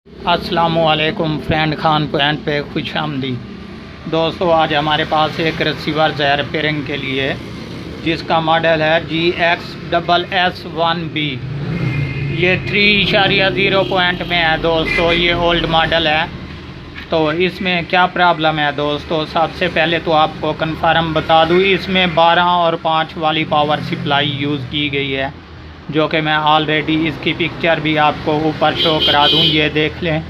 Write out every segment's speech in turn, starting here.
अस्सलामुअलैकुम friend, Khan point पे खुश आमदीद। दोस्तों, आज हमारे पास एक रिसीवर है रिपेयरिंग के लिए, जिसका मॉडल है GXSS1B। ये 3.0 पॉइंट में है दोस्तों। ये ओल्ड मॉडल है। तो इसमें क्या प्रॉब्लम है दोस्तों, सबसे पहले तो आपको कन्फर्म बता दूँ, इसमें 12 और 5 वाली पावर सप्लाई यूज़ की गई है, जो कि मैं ऑलरेडी इसकी पिक्चर भी आपको ऊपर शो करा दूं। ये देख लें,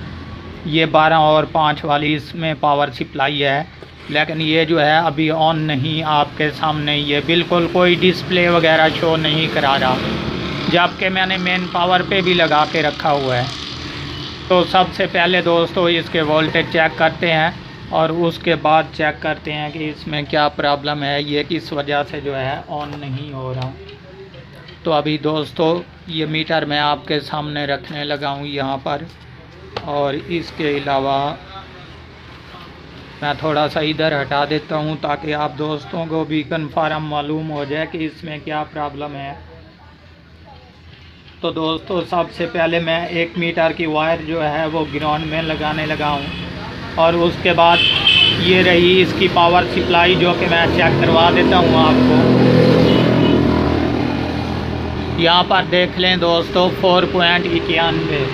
ये 12 और 5 वाली इसमें पावर सप्लाई है, लेकिन ये जो है अभी ऑन नहीं आपके सामने। ये बिल्कुल कोई डिस्प्ले वगैरह शो नहीं करा रहा, जबकि मैंने मेन पावर पे भी लगा के रखा हुआ है। तो सबसे पहले दोस्तों इसके वोल्टेज चेक करते हैं और उसके बाद चेक करते हैं कि इसमें क्या प्रॉब्लम है, ये किस वजह से जो है ऑन नहीं हो रहा। तो अभी दोस्तों ये मीटर मैं आपके सामने रखने लगा हूँ यहाँ पर, और इसके अलावा मैं थोड़ा सा इधर हटा देता हूँ ताकि आप दोस्तों को भी कन्फर्म मालूम हो जाए कि इसमें क्या प्रॉब्लम है। तो दोस्तों सबसे पहले मैं 1 मीटर की वायर जो है वो ग्राउंड में लगाने लगा हूँ, और उसके बाद ये रही इसकी पावर सप्लाई, जो कि मैं चेक करवा देता हूँ आपको। यहाँ पर देख लें दोस्तों 4.91,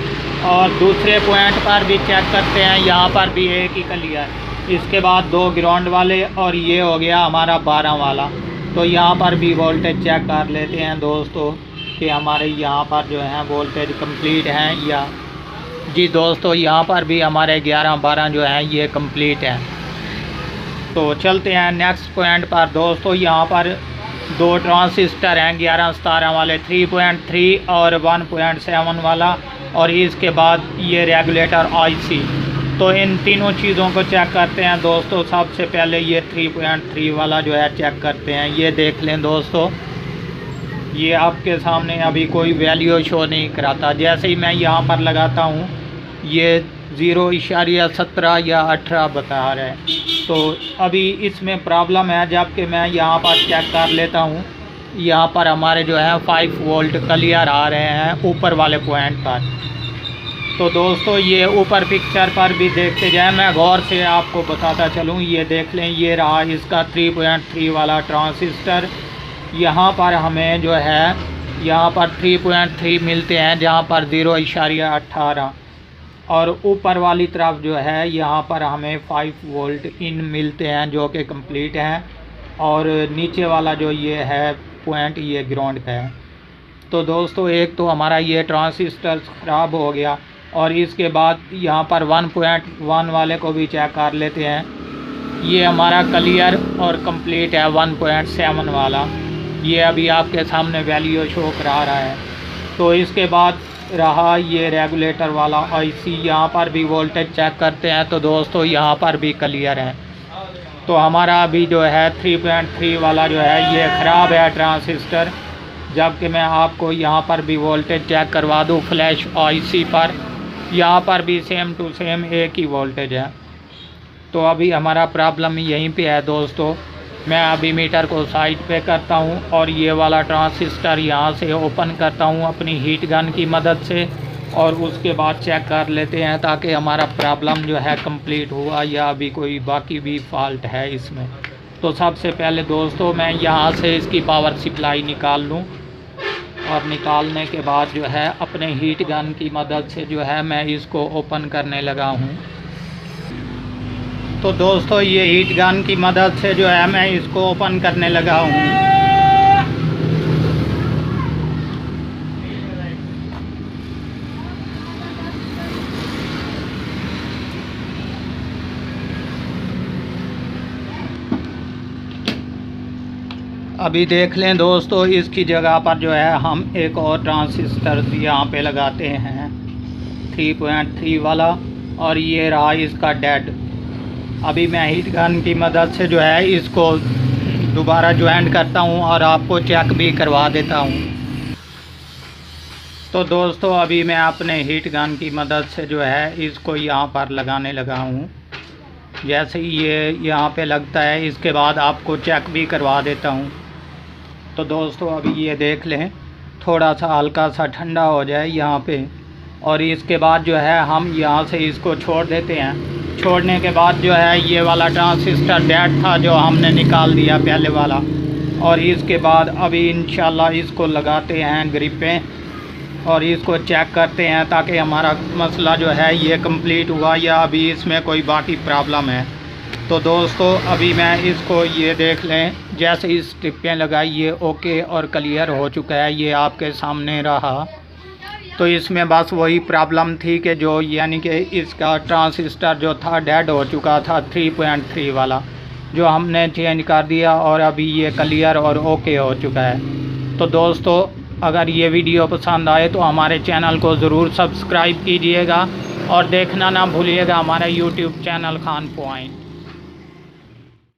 और दूसरे पॉइंट पर भी चेक करते हैं, यहाँ पर भी एक ही क्लियर। इसके बाद 2 ग्राउंड वाले, और ये हो गया हमारा 12 वाला। तो यहाँ पर भी वोल्टेज चेक कर लेते हैं दोस्तों कि हमारे यहाँ पर जो है वोल्टेज कंप्लीट हैं या। जी दोस्तों, यहाँ पर भी हमारे 11-12 जो हैं ये कंप्लीट हैं। तो चलते हैं नेक्स्ट पॉइंट पर दोस्तों। यहाँ पर 2 ट्रांसिस्टर हैं 11-17 वाले, 3.3 और 1.7 वाला, और इसके बाद ये रेगुलेटर IC। तो इन तीनों चीज़ों को चेक करते हैं दोस्तों। सबसे पहले ये 3.3 वाला जो है चेक करते हैं। ये देख लें दोस्तों, ये आपके सामने अभी कोई वैल्यू शो नहीं कराता। जैसे ही मैं यहाँ पर लगाता हूँ ये 0.17 या 18 बता रहा है। तो अभी इसमें प्रॉब्लम है, जबकि मैं यहाँ पर चेक कर लेता हूँ। यहाँ पर हमारे जो है 5 वोल्ट क्लियर आ रहे हैं ऊपर वाले पॉइंट पर। तो दोस्तों ये ऊपर पिक्चर पर भी देखते जाएं, मैं गौर से आपको बताता चलूँ। ये देख लें, ये रहा इसका 3.3 वाला ट्रांसिस्टर। यहाँ पर हमें जो है यहाँ पर 3.3 मिलते हैं, जहाँ पर 0.18, और ऊपर वाली तरफ जो है यहाँ पर हमें 5 वोल्ट इन मिलते हैं, जो कि कंप्लीट हैं। और नीचे वाला जो ये है पॉइंट, ये ग्राउंड का है। तो दोस्तों एक तो हमारा ये ट्रांसिस्टर ख़राब हो गया, और इसके बाद यहाँ पर 1.1 वाले को भी चेक कर लेते हैं। ये हमारा क्लियर और कंप्लीट है 1.7 वाला। ये अभी आपके सामने वैल्यू शो करा रहा है। तो इसके बाद रहा ये रेगुलेटर वाला IC। यहाँ पर भी वोल्टेज चेक करते हैं। तो दोस्तों यहाँ पर भी क्लियर है। तो हमारा अभी जो है 3.3 वाला जो है ये ख़राब है ट्रांसिस्टर, जबकि मैं आपको यहाँ पर भी वोल्टेज चेक करवा दूँ फ्लैश IC पर। यहाँ पर भी सेम टू सेम एक ही वोल्टेज है। तो अभी हमारा प्रॉब्लम यहीं पे है दोस्तों। मैं अभी मीटर को साइड पे करता हूँ, और ये वाला ट्रांसिस्टर यहाँ से ओपन करता हूँ अपनी हीट गन की मदद से, और उसके बाद चेक कर लेते हैं ताकि हमारा प्रॉब्लम जो है कंप्लीट हुआ या अभी कोई बाकी भी फॉल्ट है इसमें। तो सबसे पहले दोस्तों मैं यहाँ से इसकी पावर सप्लाई निकाल लूँ, और निकालने के बाद जो है अपने हीट गन की मदद से जो है मैं इसको ओपन करने लगा हूँ। तो दोस्तों ये हीट गन की मदद से जो है मैं इसको ओपन करने लगा हूँ। अभी देख लें दोस्तों, इसकी जगह पर जो है हम एक और ट्रांसिस्टर यहाँ पे लगाते हैं 3.3 वाला, और ये रहा इसका डेड। अभी मैं हीट गन की मदद से जो है इसको दोबारा ज्वाइन करता हूँ और आपको चेक भी करवा देता हूँ। तो दोस्तों अभी मैं अपने हीट गन की मदद से जो है इसको यहाँ पर लगाने लगा हूँ। जैसे ही ये यहाँ पे लगता है, इसके बाद आपको चेक भी करवा देता हूँ। तो दोस्तों अभी ये देख लें, थोड़ा सा हल्का सा ठंडा हो जाए यहाँ पे, और इसके बाद जो है हम यहाँ से इसको छोड़ देते हैं। छोड़ने के बाद जो है ये वाला ट्रांसिस्टर डेड था जो हमने निकाल दिया पहले वाला, और इसके बाद अभी इंशाल्लाह इसको लगाते हैं ग्रिपें और इसको चेक करते हैं ताकि हमारा मसला जो है ये कंप्लीट हुआ या अभी इसमें कोई बाकी प्रॉब्लम है। तो दोस्तों अभी मैं इसको ये देख लें, जैसे इस टिप्पें लगाई ये ओके और क्लियर हो चुका है, ये आपके सामने रहा। तो इसमें बस वही प्रॉब्लम थी कि जो यानी कि इसका ट्रांसिस्टर जो था डेड हो चुका था 3.3 वाला, जो हमने चेंज कर दिया और अभी ये क्लियर और ओके हो चुका है। तो दोस्तों अगर ये वीडियो पसंद आए तो हमारे चैनल को ज़रूर सब्सक्राइब कीजिएगा और देखना ना भूलिएगा हमारा यूट्यूब चैनल खान पॉइंट।